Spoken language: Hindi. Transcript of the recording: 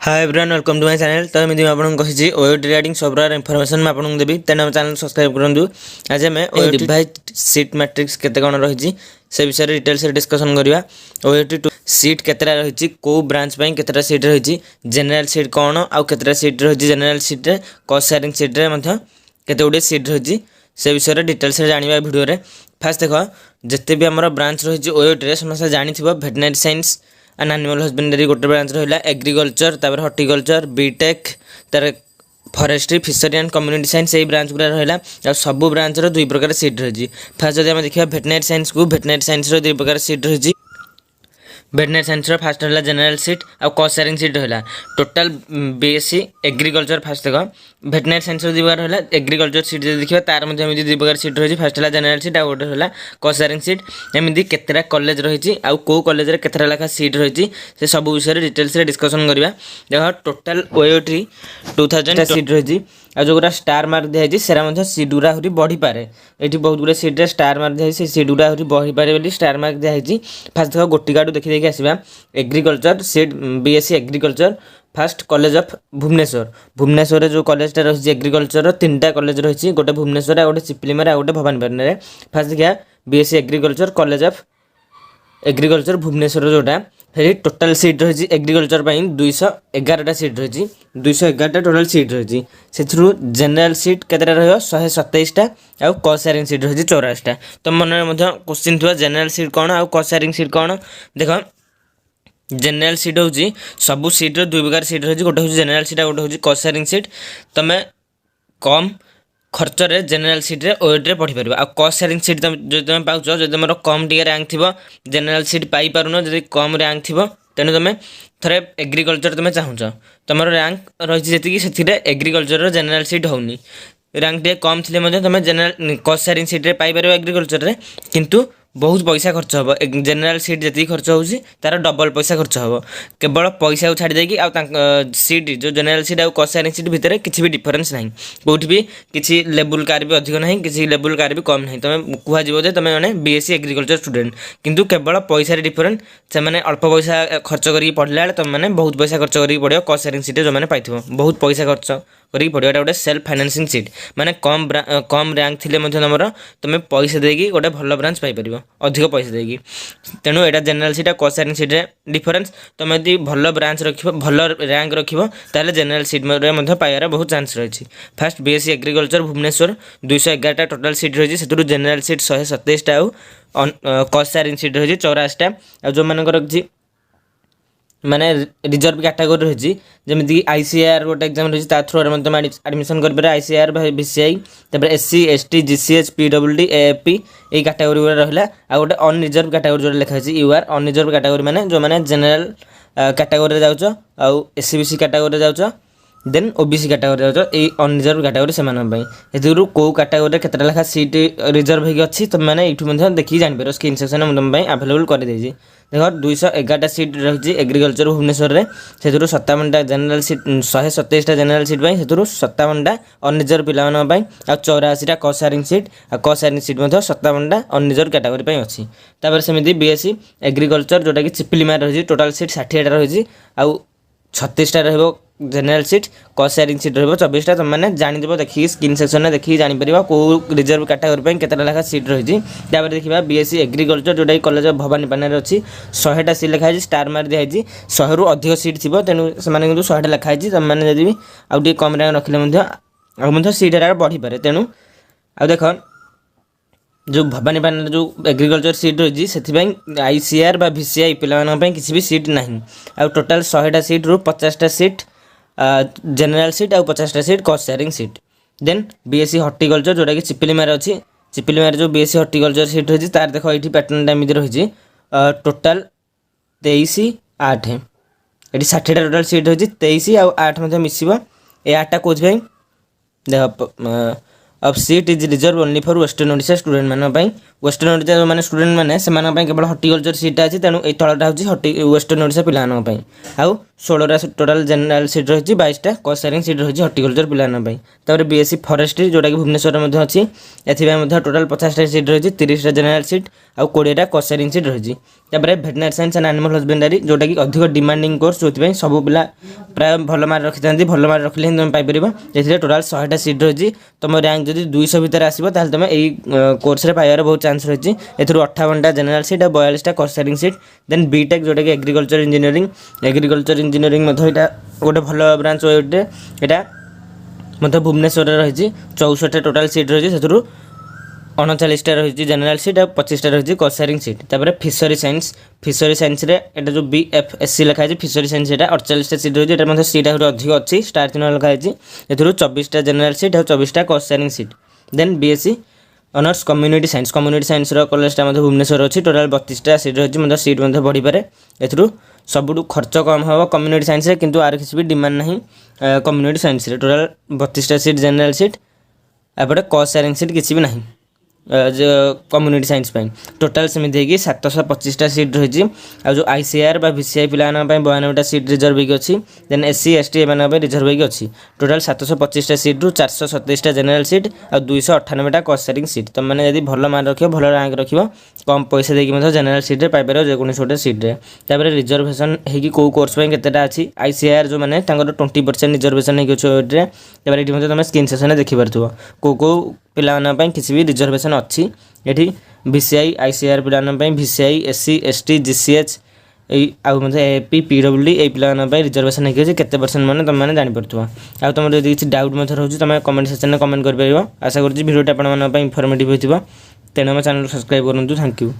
Hi everyone welcome to my channel. तो एमती आपको कही ओयूटी रिगार्डिंग सब इनफॉरमेशन मैं आपको देवी तेना चैनल सब्सक्राइब करूँ। आज आम ओयूटी डिवाइड सीट मैट्रिक्स केते कौन रही से विषय डिटेल्स डिस्कसन करवा। ओयूटी सीट केतेटा रही कौ ब्रांच केतेटा सीट रही जनरल सीट कौन आउ केतेटा सीट रही जनरल सीट रे कॉस्ट शेयरिंग सीट रे केते गुडे सीट रही से विषय डिटेल्स जाना भिडियो रे। फास्ट देख जिते भी आम ब्रांच रही ओयूटी समस्त जानी veterinary science and animal husbandry गोटे ब्रांच रहा एग्रीकल्चर तापर हॉर्टिकल्चर बीटेक तार forestry fishery and community science यही ब्रांच गुरा रहा। सब ब्रांच रो दुई प्रकार सीट रही। फास्ट जब देखा भेटनरी साइंस को भेटनरी साइंस रो दुई प्रकार सीट रही। भेटनरी साइंस फास्ट रहा जनरल सीट आउ कॉस्ट शेयरिंग सीट रहा। टोटाल बीएससी एग्रीकल्चर फास्ट देख भेटनरी साइंस दुई प्रकार रहा एग्रीकल्चर सीट जो देखा तार दुई प्रकार सीट रही। फास्ट है जनरल सीट आउ गोटे रहा कॉस्ट शेयरिंग सीट। एमती केतेटा कॉलेज रही आउ को कॉलेज रे केतेटा लेखा सीट रही से सब विषय डिटेल्स डिस्कसन करवा। देख टोटाल ओयूटी 2000 सीट रही आ जो स्टार मार्क दिखाई से सीट गुरा आहरी बढ़ी पारे। ये बहुत गुड़े सीट्रे स्टार मार्क दिखाई से सीट गुरा आहरी बढ़ी पारे बोली स्टार मार्क दिखाई। फास्ट देख गोटी गाड़ू देखी आसवा agriculture seat BSc agriculture first college of Bhubaneswar. Bhubaneswar जो कॉलेजटा रही एग्रीकल्चर तीन कॉलेज रही गोटे भुवनेश्वर आ गोटे चिपिलीमार आ गोटे भवानीपाटना। फास्ट देखिए BSc agriculture college of agriculture Bhubaneswar जोटा है टोटाल सीट रही एग्रीकल्चर 211टा सीट रही 211टा टोटाल सीट रही से जनरल सीट केतेटा रही 127टा आउ कॉस्ट शेयरिंग सीट रही 84टा। तो मन में क्वेश्चन थी जनरल सीट कौन आउ कॉस्ट शेयरिंग सीट कौन। देख जनरल सीट हूँ सबू सीट दुई प्रकार सीट रही गोटे हूँ जनरल सीट गोटे हूँ कॉस्ट शेयरिंग सीट। तुम कम खर्च रे जनरल सीट रे ओयूटी पढ़ी पार आ कॉस्ट शेयरिंग सीट जो तुम पाच जो तुम कम टी रैंक थी जनरल सीट पाई पारुन जब कम रैंक थी तेणु तुम थे एग्रीकल्चर तुम चाहूच तुम रैंक रही जी से एग्रीकल्चर जनरल सीट होनी रैंक टे कम थी तुम जनरल कॉस्ट शेयरिंग सीट रे पाई पार एग्रीकल्चर रे किंतु बहुत पैसा खर्च हम जनरल सीट जी खर्च हो तार डबल पैसा खर्च हम केवल पैसा को छाड़ी देकी सीट जो जनरल सीट आउ कॉस्ट शेयरिंग सीट भितर किसी भी डिफरेंस ना कौट भी किसी लेवल कार भी अधिक ना किसी लेवल कार भी कम ना तुम कह तुम मैंने बीएससी एग्रीकल्चर स्टूडेंट किंतु केवल पैसा डिफरेंट से अल्प पैसा खर्च कर पढ़ला तुम मैंने बहुत पैसा खर्च कर पड़ो कॉस्ट शेयरिंग सीट जो मैंने पाई बहुत पैसा खर्च करी पड़ो गोटे सेल्फ फाइनेंसिंग सीट माने कम रैंक थी तुम तुम पैसा देकी गोटे भल ब्रांच पाइपर अधिक पैसा देकी। तेणु यहाँ general seat cost sharing seat difference तुम यदि भल ब्रांच रख भल रैंक रखिए जनरल सीट पाइबार बहुत चांस रही। फास्ट बीएससी एग्रीकल्चर भुवनेश्वर 211टा टोटाल सीट रही से जनरल सीट 127टा आउ कॉस्ट शेयरिंग सीट रही 84टा आ जो मान माने रिजर्व कैटेगरी रही जमीक आईसीआर गोटे एग्जाम रही थ्रू तुम एडमिशन कर आईसीआर बीसीआई तब एससी एसटी जीसीएच पीडब्ल्यूडी एएफपी ये कैटेगरी गुरा रहा आ गोटे अनरिजर्व कैटेगरी जो लिखाई यूआर अनरिजर्व कैटेगरी माने जो मैंने जनरल कैटेगरी जाऊच आउ एससीबीसी कैटेगरी जाऊच देन ओबीसी कैटेगरी जाऊच ये अनरिजर्व कैटेगरी से कौ कैटेगरी केतेटा लेखा सीट रिजर्व होगी तुम मैंने ये देखिए जापर स्क्रीन सेक्शन में तुम आवेलेबल कर देख 211टा सीट रही एग्रीकल्चर भुवनेश्वर में से 57टा जनरल सीट 127टा जनरल सीट से 57टा अनरिजर्व पिला आ 84टा कॉस्ट शेयरिंग सीट आ कॉस्ट शेयरिंग सीट 57टा अनरिजर्व कैटेगरी अच्छी। तापर सेमती बीएससी एग्रीकल्चर जोटा कि चिपिलीमार रही टोटाल सीट 60टा रही आउ 36टा रही general seat cost sharing seat रही 24टा तुम मैंने जानीदेव देखिए स्क्रीन सेक्शन में देखिए जापर कौ रिजर्व कैटेगरी केतेटा लेखा सीट रही। देखा बीएससी एग्रीकल्चर जोटा कॉलेज ऑफ भवानीपाटना अच्छी 100टा सीट लिखाई स्टार मार्क दिखाई 100 रु अधिक सीट थी तेणु से 100टा लिखाई तुम मैंने जब आउ कम रैंक रखिले सीट बढ़ी पारे। तेणु आ देख जो भवानीपाटना जो एग्रीकल्चर सीट रही से आईसीआर बा बीसीआई पे किसी भी सीट ना आ टोटाल 100टा सीट रु 50टा सीट जनरल सीट आउ 50टा seat cost sharing seat. Then BSc horticulture जोटा कि चिपिलीमार अच्छी चिपिलीमार जो बीएससी हॉर्टिकल्चर सीट रही तार देख ये पैटर्न एमती रही टोटाल 23-8 ये 60टा टोटाल सीट रही 23 आउ 8 मिसिब ये 8टा कौन देख अब seat is reserve only for western Odisha student मानी वेस्टर्न ओडिशा जो मैंने स्टूडेंट मैंने केवल हॉर्टिकल्चर सीटा अच्छी तेणु ये तलटा हूँ वेस्टर्न ओडिशा पिला आउ 16टा टोटाल जनरल सीट रही 22टा कॉस्ट शेयरिंग सीट रही हॉर्टिकल्चर पिलानी तापर बीएससी फॉरेस्ट्री जोटा कि भुवनेश्वर में अच्छी एथि टोटाल 50टा सीट रही 30टा जनरल सीट आउ 20टा कॉस्ट शेयरिंग सीट रही veterinary science and animal husbandry जोटा कि अधिक डिमांडिंग कोर्स जो सब पिला प्राय भल मार्क रखी था भल मार्क रखिले ही तुम पाइपर ये टोटाल 100टा सीट रही तुम रैंक जब 200 भितर आसो तुम यही कोर्स पाइबार बहुत चांस रही है 58टा जनरल सीट और 42टा cost sharing seat then BTech जोटा कि एग्रीकल्चर इंजीनियरिंग गोटे भल ब्रांच यहाँ भुवनेश्वर रही 64टा टोटाल सीट रही से 39टा रही जनरल सीट और 25टा रही कॉस्ट शेयरिंग सीट तापर फिशरी साइंस एटा जो BFSC लिखाई है फिशरी साइंस 48टा सीट रही है सीट आहुरी अधिक अच्छी स्टार चिन्ह लिखाई है 24टा जनरल सीट और 24टा cost sharing seat then BSc honours community science कॉलेजटा भुवनेश्वर अच्छी टोटाल 32टा सीट रही सीट बढ़ी पारे एथुरु सबुठु खर्च कम हम कम्युनिटी साइंस किंतु आर किसी भी डिमांड नहीं कम्युनिटी साइंस टोटाल 32टा सीट जनरल सीट एपटे कॉस्ट शेयरिंग सीट किसी भी नहीं जो कम्युनिटी साइंस टोटाल सेमती 725टा सीट रही जो ICR बा VCI पिला 92टा सीट रिजर्व अच्छी देन SC ST एम रिजर्व अच्छी टोटाल 725टा सीट रु 427टा जनरल सीट और 298टा कॉस्ट शेयरिंग सीट तुम मैंने यदि भल मार्क रख भल रैंक रख कम पैसा देकी जनरल सीट पाइपर जेकोसी गोटे सीट्रे रिजर्वेशन होगी कौ कोर्स केतेटा अच्छी ICR जो मैंने 20% रिजर्वेशन होगी तुम स्क्रीन सेक्शन देखिपार कौ पिला किसी भी रिजर्वेशन अच्छी ये VCI ICR पिला VCI SC ST GCH AP PWD ये पिला रिजर्वेशन होगी केते परसेंट मैंने तुम मैंने जापर आ तुम यदि किसी डाउट रोचे तुम कमेंट सेक्शन में कमेंट कर आशा करुँच भिडियोटा आप इनफर्मेटिव होता तेणु चैनल सब्सक्राइब करूँ थैंक यू।